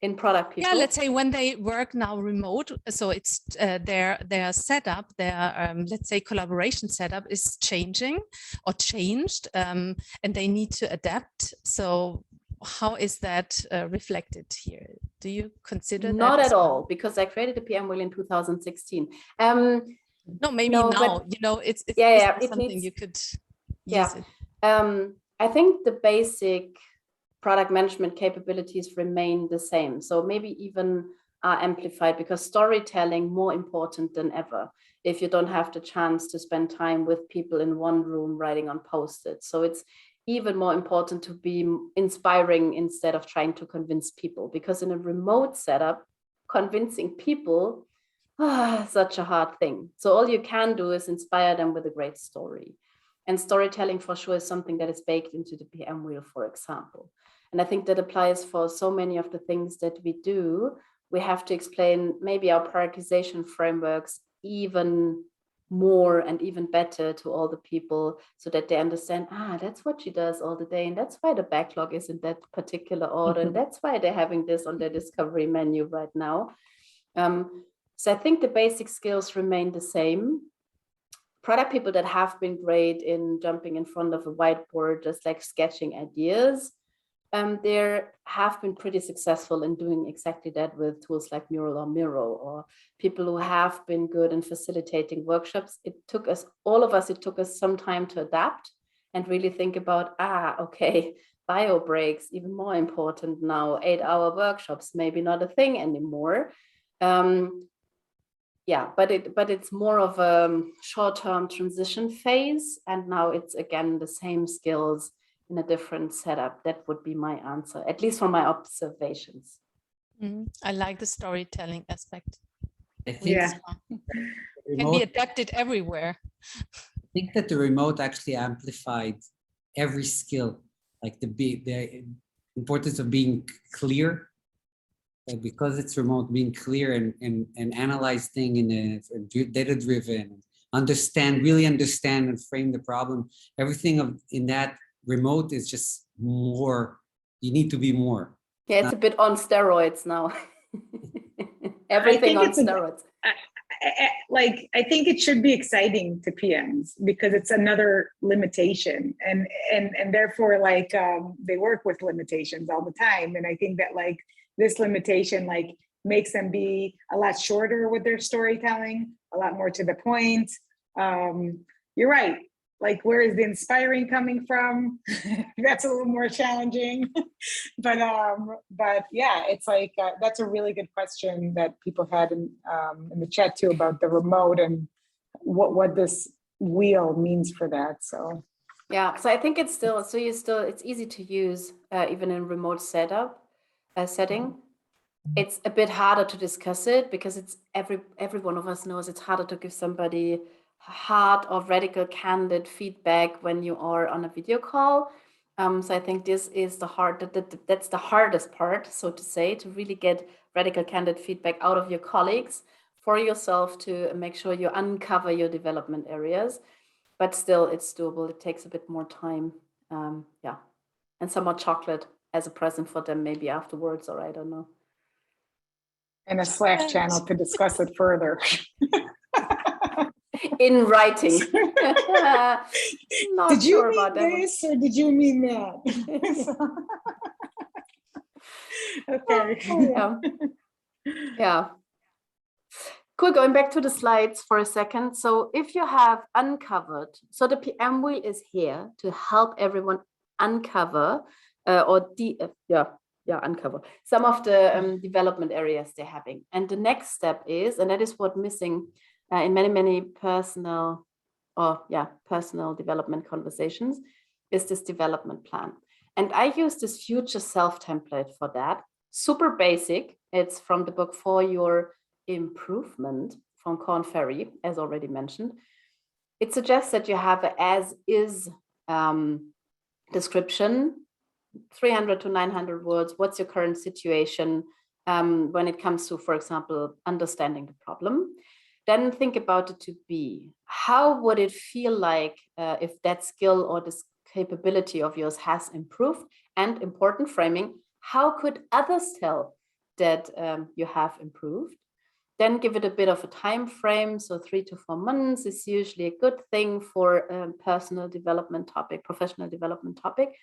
in product people? Yeah, let's say when they work now remote, so it's their setup, their let's say collaboration setup is changing or changed, and they need to adapt. So how is that reflected here? Do you consider that? Not at all, because I created the PM wheel in 2016. No, maybe no, now, you know, it's something needs, you could use it. I think the basic product management capabilities remain the same. So maybe even are amplified, because storytelling more important than ever if you don't have the chance to spend time with people in one room writing on Post-it. So it's even more important to be inspiring instead of trying to convince people, because in a remote setup, convincing people, such a hard thing. So all you can do is inspire them with a great story. And storytelling for sure is something that is baked into the PM wheel, for example. And I think that applies for so many of the things that we do. We have to explain maybe our prioritization frameworks even more and even better to all the people, so that they understand, that's what she does all the day. And that's why the backlog is in that particular order. And that's why they're having this on their discovery menu right now. So I think the basic skills remain the same. Product people that have been great in jumping in front of a whiteboard, just like sketching ideas, they have been pretty successful in doing exactly that with tools like Mural or Miro, or people who have been good in facilitating workshops. It took us, all of us, it took us some time to adapt and really think about, okay, bio breaks, even more important now, 8-hour workshops, maybe not a thing anymore. Yeah, but it's more of a short-term transition phase, and now it's again the same skills in a different setup. That would be my answer, at least from my observations. I like the storytelling aspect. I think can be adapted everywhere. I think that the remote actually amplified every skill, like the importance of being clear. Because it's remote, being clear and analyze things in a data-driven, really understand and frame the problem. Everything in that remote is just more. You need to be more. Yeah, it's a bit on steroids now. Everything on steroids. I think it should be exciting to PMs, because it's another limitation, and therefore they work with limitations all the time. And I think that this limitation makes them be a lot shorter with their storytelling, a lot more to the point. You're right. like, where is the inspiring coming from? That's a little more challenging. but yeah, it's like, that's a really good question that people had in the chat too, about the remote and what this wheel means for that. So yeah, so I think it's still, it's easy to use even in remote setting. It's a bit harder to discuss it because it's every one of us knows it's harder to give somebody hard or radical candid feedback when you are on a video call. So I think this is that's the hardest part, so to say, to really get radical candid feedback out of your colleagues for yourself to make sure you uncover your development areas. But still, it's doable. It takes a bit more time. Yeah, and some more chocolate as a present for them, maybe afterwards, or I don't know. And a Slack channel to discuss it further. In writing. Not did you sure mean about that this or did you mean that? Okay. Yeah. Yeah. Cool, going back to the slides for a second. So if you have uncovered, so the PM wheel is here to help everyone uncover uncover some of the development areas they're having. And the next step is, and that is what missing in many personal development conversations, is this development plan. And I use this future self template for that. Super basic. It's from the book For Your Improvement from Korn Ferry, as already mentioned. It suggests that you have an as-is description, 300 to 900 words. What's your current situation when it comes to, for example, understanding the problem? Then think about it to be. How would it feel like if that skill or this capability of yours has improved? And important framing, how could others tell that you have improved? Then give it a bit of a time frame. So 3 to 4 months is usually a good thing for a personal development topic, professional development topic.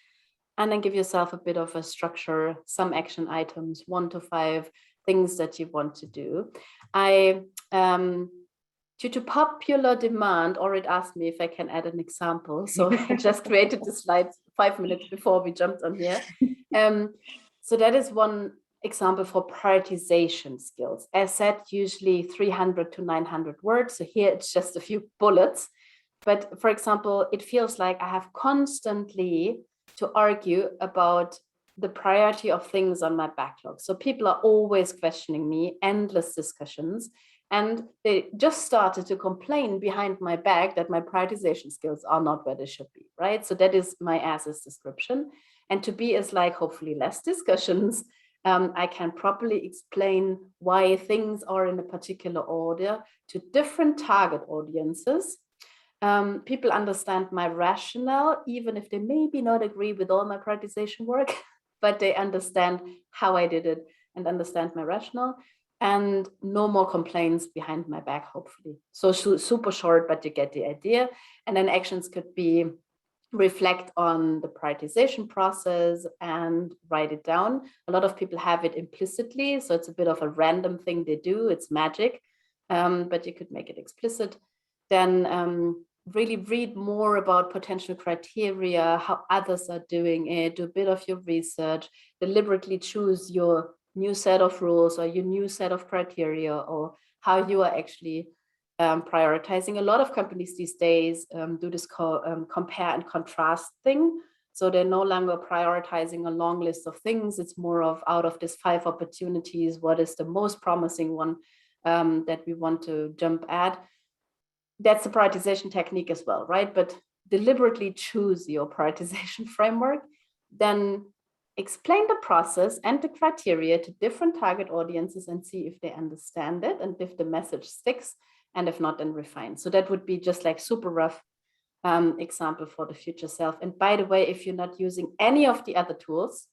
And then give yourself a bit of a structure, some action items, 1 to 5 things that you want to do. Due to popular demand, Orit asked me if I can add an example. So I just created the slides 5 minutes before we jumped on here. So that is one example for prioritization skills. As said, usually 300 to 900 words. So here it's just a few bullets. But for example, it feels like I have constantly to argue about the priority of things on my backlog. So people are always questioning me, endless discussions, and they just started to complain behind my back that my prioritization skills are not where they should be, right? So that is my as-is description. And to be is like hopefully less discussions. I can properly explain why things are in a particular order to different target audiences. People understand my rationale, even if they maybe not agree with all my prioritization work, but they understand how I did it and understand my rationale, and no more complaints behind my back, hopefully. So super short, but you get the idea. And then actions could be reflect on the prioritization process and write it down. A lot of people have it implicitly, so it's a bit of a random thing they do. It's magic, but you could make it explicit. Then really read more about potential criteria, how others are doing it, do a bit of your research, deliberately choose your new set of rules or your new set of criteria, or how you are actually prioritizing. A lot of companies these days do this compare and contrast thing. So they're no longer prioritizing a long list of things. It's more of, out of these 5 opportunities, what is the most promising one that we want to jump at? That's a prioritization technique as well, right? But deliberately choose your prioritization framework, then explain the process and the criteria to different target audiences and see if they understand it and if the message sticks, and if not, then refine. So that would be just like super rough example for the future self. And by the way, if you're not using any of the other tools,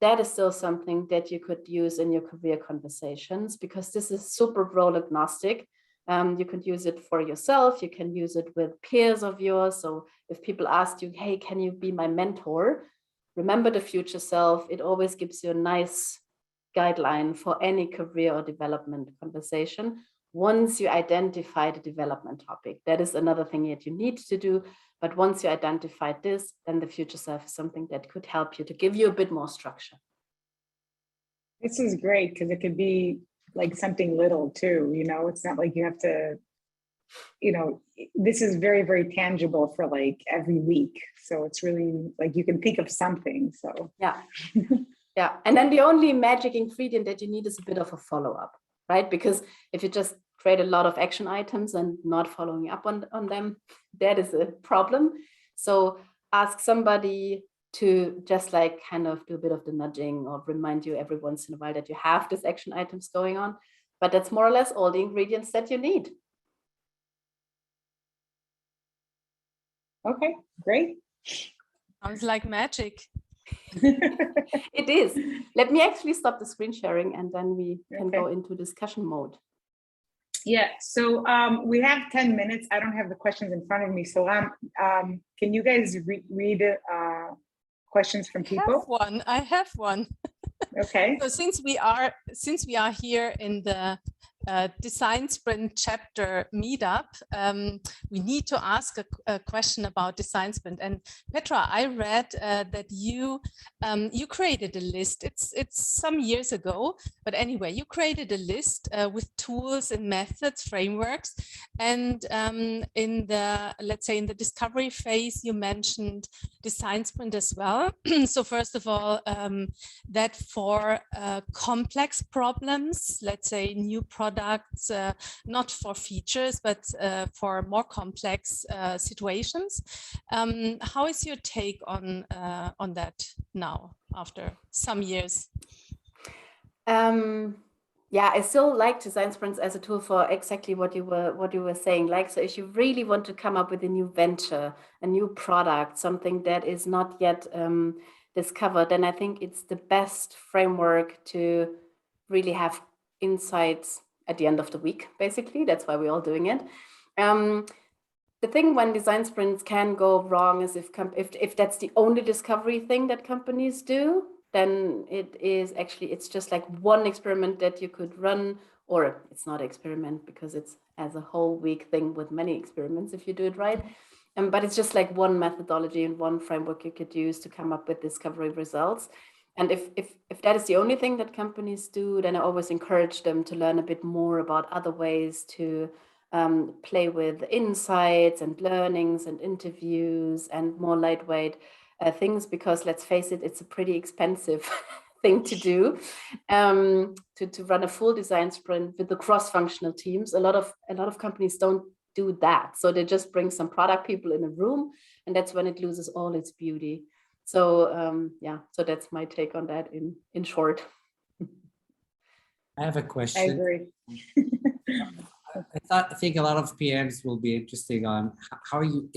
that is still something that you could use in your career conversations, because this is super role agnostic. You could use it for yourself. You can use it with peers of yours. So if people ask you, hey, can you be my mentor? Remember the future self. It always gives you a nice guideline for any career or development conversation. once you identify the development topic. That is another thing that you need to do. But once you identify this, then the future self is something that could help you to give you a bit more structure. This is great because it could be like something little too, you know, it's not like you have to, you know, this is very, very tangible for like every week. So it's really like you can think of something. So yeah. Yeah. And then the only magic ingredient that you need is a bit of a follow-up, right? Because if you just create a lot of action items and not following up on them, that is a problem. So ask somebody to just like kind of do a bit of the nudging or remind you every once in a while that you have these action items going on. But that's more or less all the ingredients that you need. okay, great. Sounds like magic. It is. Let me actually stop the screen sharing and then we can Okay. go into discussion mode. Yeah, so we have 10 minutes. I don't have the questions in front of me. So can you guys read questions from people? I have one. Okay. So since we are here in the Design Sprint chapter meetup, we need to ask a question about Design Sprint. And Petra, I read that you created a list. It's some years ago, but anyway, you created a list with tools and methods, frameworks, and in the, let's say, in the discovery phase, you mentioned Design Sprint as well. So first of all, that for complex problems, let's say new products, not for features, but for more complex situations. How is your take on that now, after some years? Yeah, I still like design sprints as a tool for exactly what you were saying. Like, so if you really want to come up with a new venture, a new product, something that is not yet discovered, then I think it's the best framework to really have insights at the end of the week, basically. That's why we're all doing it. The thing when design sprints can go wrong is if that's the only discovery thing that companies do, then it's just like one experiment that you could run, or it's not an experiment because it's as a whole week thing with many experiments if you do it right. But it's just like one methodology and one framework you could use to come up with discovery results. And if that is the only thing that companies do, then I always encourage them to learn a bit more about other ways to play with insights and learnings and interviews and more lightweight things, because let's face it, it's a pretty expensive thing to do, to run a full design sprint with the cross-functional teams. A lot of companies don't do that, so they just bring some product people in a room, and that's when it loses all its beauty. So yeah, so that's my take on that in short. I have a I question. agree. I think a lot of PMs will be interested on how you,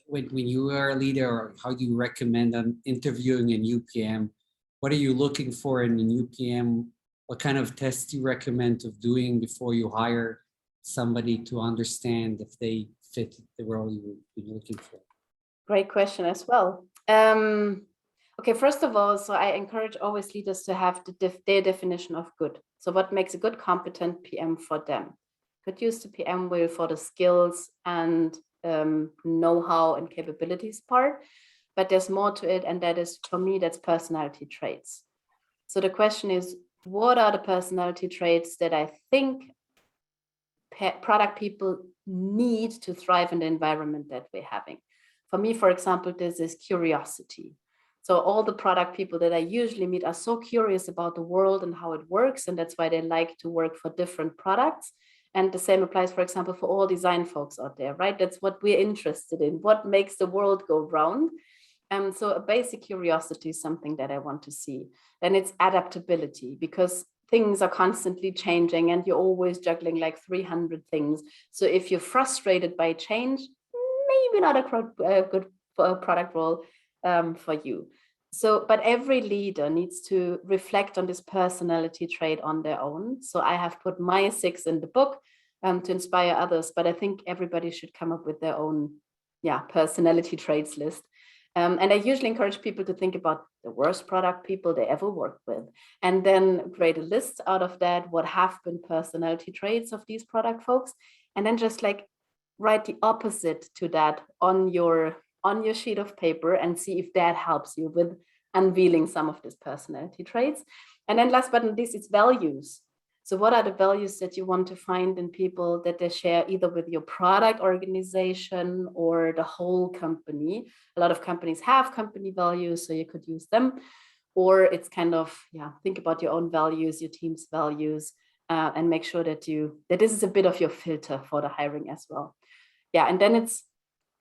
when you are a leader, or how do you recommend on interviewing a new PM? What are you looking for in a new PM? What kind of tests do you recommend of doing before you hire somebody to understand if they fit the role you're looking for? Great question as well. Okay, first of all, so I encourage always leaders to have their definition of good. So what makes a good, competent PM for them? Could use the PM wheel for the skills and know-how and capabilities part, but there's more to it, and that is, for me, that's personality traits. So the question is, what are the personality traits that I think product people need to thrive in the environment that we're having? For me, for example, this is curiosity. So all the product people that I usually meet are so curious about the world and how it works, and that's why they like to work for different products. And the same applies, for example, for all design folks out there, right? That's what we're interested in. What makes the world go round? So a basic curiosity is something that I want to see. Then it's adaptability, because things are constantly changing and you're always juggling like 300 things. So if you're frustrated by change, maybe not a good product role for you. So, but every leader needs to reflect on this personality trait on their own. So I have put my 6 in the book to inspire others, but I think everybody should come up with their own personality traits list. And I usually encourage people to think about the worst product people they ever worked with, and then create a list out of that, what have been personality traits of these product folks, and then just like write the opposite to that on your sheet of paper and see if that helps you with unveiling some of these personality traits. And then last but not least, it's values. So what are the values that you want to find in people that they share either with your product organization or the whole company? A lot of companies have company values, so you could use them. Or it's kind of, think about your own values, your team's values, and make sure that this is a bit of your filter for the hiring as well. Yeah, and then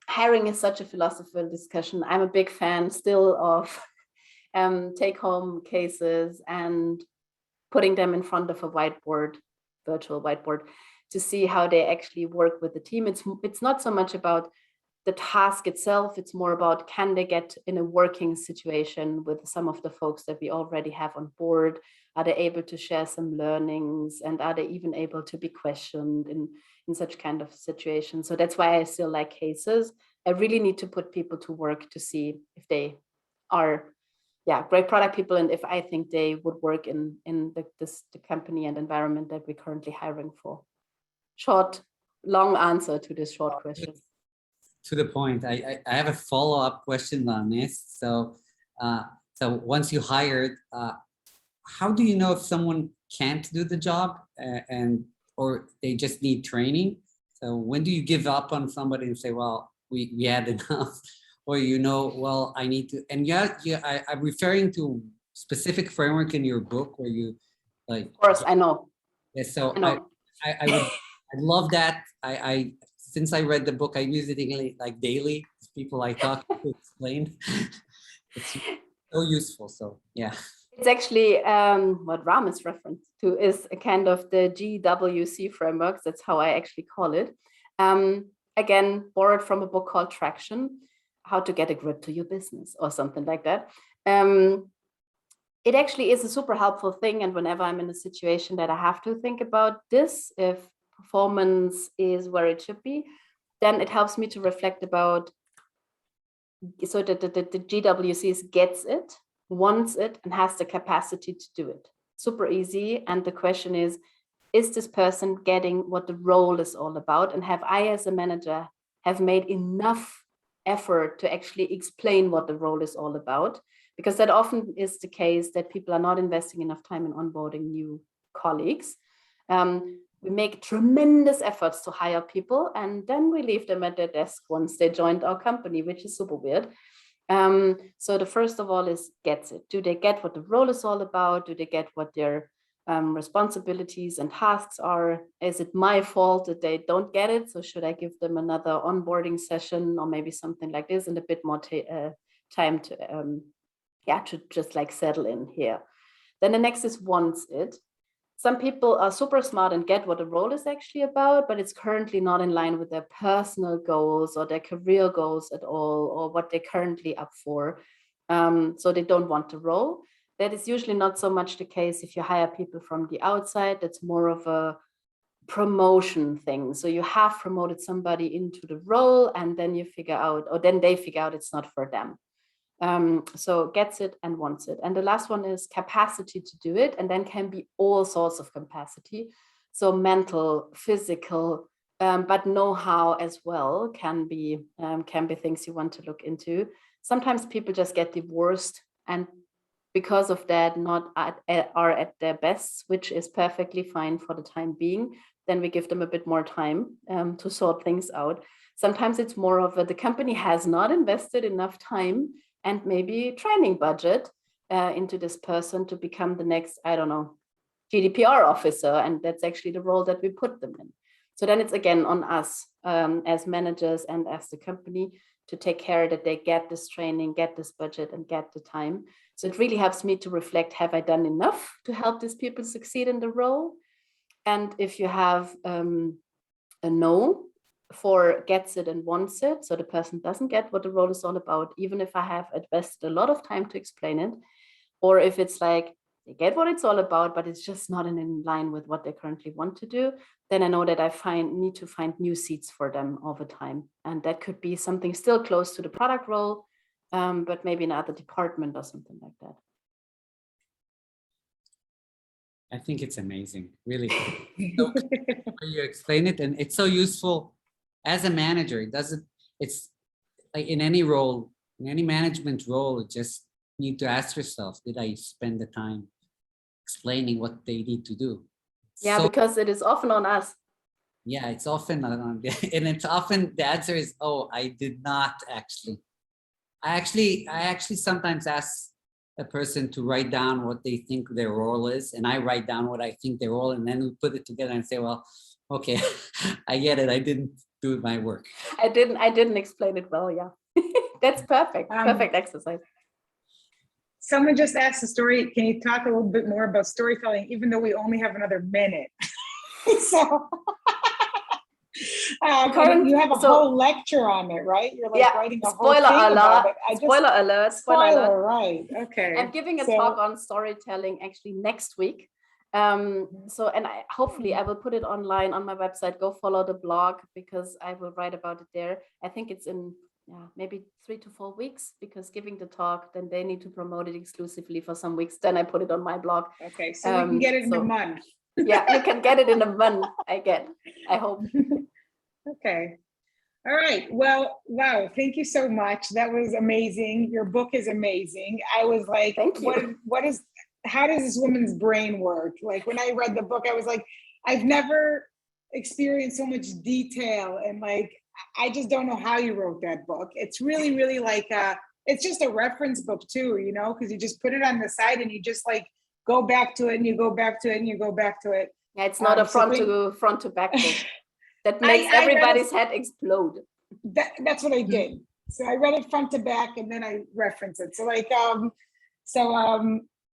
hiring is such a philosophical discussion. I'm a big fan still of take-home cases and putting them in front of a whiteboard, virtual whiteboard, to see how they actually work with the team. It's not so much about the task itself, it's more about, can they get in a working situation with some of the folks that we already have on board? Are they able to share some learnings, and are they even able to be questioned in such kind of situations? So that's why I still like cases. I really need to put people to work to see if they are great product people, and if I think they would work in the company and environment that we're currently hiring for. Long answer to this short question. To the point, I have a follow-up question on this. So once you hired, how do you know if someone can't do the job or they just need training? So when do you give up on somebody and say, well, we had enough? Or, well, I need to, and I'm referring to specific framework in your book where you like. Of course, I know. Yeah, so I love that. Since I read the book, I use it like daily. People I talk to explain. It's so useful. So yeah. It's actually what Ram is referring to is a kind of the GWC frameworks. That's how I actually call it. Again, borrowed from a book called Traction. How to get a grip to your business or something like that. It actually is a super helpful thing. And whenever I'm in a situation that I have to think about this, if performance is where it should be, then it helps me to reflect about, so that the GWCs gets it, wants it, and has the capacity to do it. Super easy. And the question is this person getting what the role is all about? And have I as a manager have made enough effort to actually explain what the role is all about? Because that often is the case, that people are not investing enough time in onboarding new colleagues. We make tremendous efforts to hire people, and then we leave them at their desk once they joined our company, which is super weird. So the first of all is gets it. Do they get what the role is all about? Do they get what their responsibilities and tasks are? Is it my fault that they don't get it? So should I give them another onboarding session or maybe something like this, and a bit more time to just like settle in here? Then the next is wants it. Some people are super smart and get what the role is actually about, but it's currently not in line with their personal goals or their career goals at all, or what they're currently up for. So they don't want the role. That is usually not so much the case if you hire people from the outside. That's more of a promotion thing. So you have promoted somebody into the role, and then you figure out, or then they figure out it's not for them. So gets it and wants it. And the last one is capacity to do it, and then can be all sorts of capacity. So mental, physical, but know-how as well can be things you want to look into. Sometimes people just get divorced, and because of that are at their best, which is perfectly fine for the time being. Then we give them a bit more time to sort things out. Sometimes it's more of the company has not invested enough time and maybe training budget into this person to become the next, I don't know, GDPR officer. And that's actually the role that we put them in. So then it's again on us as managers and as the company to take care that they get this training, get this budget, and get the time. So it really helps me to reflect, have I done enough to help these people succeed in the role? And if you have a no for gets it and wants it, so the person doesn't get what the role is all about, even if I have invested a lot of time to explain it, or if it's like they get what it's all about, but it's just not in line with what they currently want to do, then I know that I need to find new seats for them over time. And that could be something still close to the product role, but maybe in another department or something like that. I think it's amazing, really. So you explain it, and it's so useful as a manager. It's like in any role, in any management role, you just need to ask yourself, did I spend the time explaining what they need to do? Yeah, So, because it is often on us. yeah, it's often, and it's often the answer is, oh, I did not actually. I actually sometimes ask a person to write down what they think their role is, and I write down what I think their role, and then we put it together and say, well, okay, I get it. I didn't do my work. I didn't explain it well. Yeah, that's perfect. Perfect exercise. Someone just asked a story. Can you talk a little bit more about storytelling, even though we only have another minute? So you have a whole lecture on it, right? You're like writing a whole thing about it. Spoiler alert. Spoiler, right? Okay. I'm giving a talk on storytelling actually next week. Hopefully I will put it online on my website. Go follow the blog because I will write about it there. I think it's in maybe 3 to 4 weeks, because giving the talk, then they need to promote it exclusively for some weeks. Then I put it on my blog. Okay, so we can get it in a month. Yeah, you can get it in a month. I hope. Okay. All right. Well, wow. Thank you so much. That was amazing. Your book is amazing. I was like, how does this woman's brain work? Like when I read the book, I was like, I've never experienced so much detail, and like, I just don't know how you wrote that book. It's really, really like, it's just a reference book too, you know, because you just put it on the side and you just like go back to it and you go back to it and you go back to it. Yeah, it's not a front to back book. That makes everybody's head explode. That's what I did. So I read it front to back and then I reference it. So like,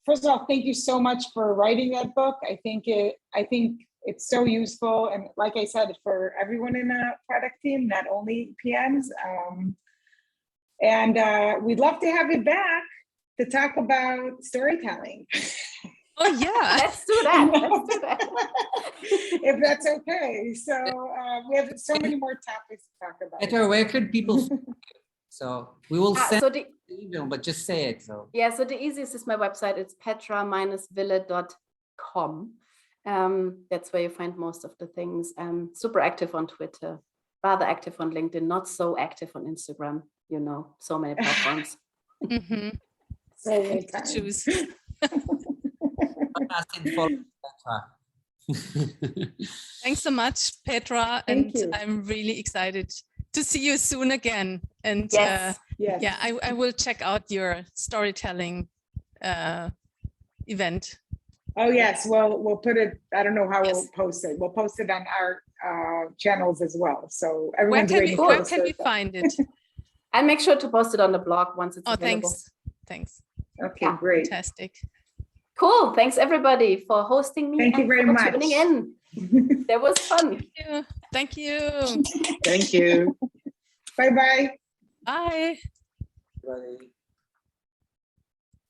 first of all, thank you so much for writing that book. I think it's so useful. And like I said, for everyone in the product team, not only PMs. We'd love to have you back to talk about storytelling. Oh yeah, let's do that. If that's okay. So we have so many more topics to talk about. Petra, where could people? So we will send the email, but just say it. So yeah, so the easiest is my website. It's petra-wille.com. That's where you find most of the things. I'm super active on Twitter, rather active on LinkedIn, not so active on Instagram. You know, so many platforms. So many times. Choose. Thanks so much, Petra. Thank you. I'm really excited to see you soon again. And yes. Yeah, I will check out your storytelling event. Oh yes, well, we'll put it, I don't know how we'll post it. We'll post it on our channels as well. So everyone's waiting for it. Where can we find it? I'll make sure to post it on the blog once it's available. Thanks. Okay, great. Fantastic. Cool. Thanks everybody for hosting me. Thank you very much. Tuning in. That was fun. Thank you. Thank you. Bye-bye. Bye. Bye.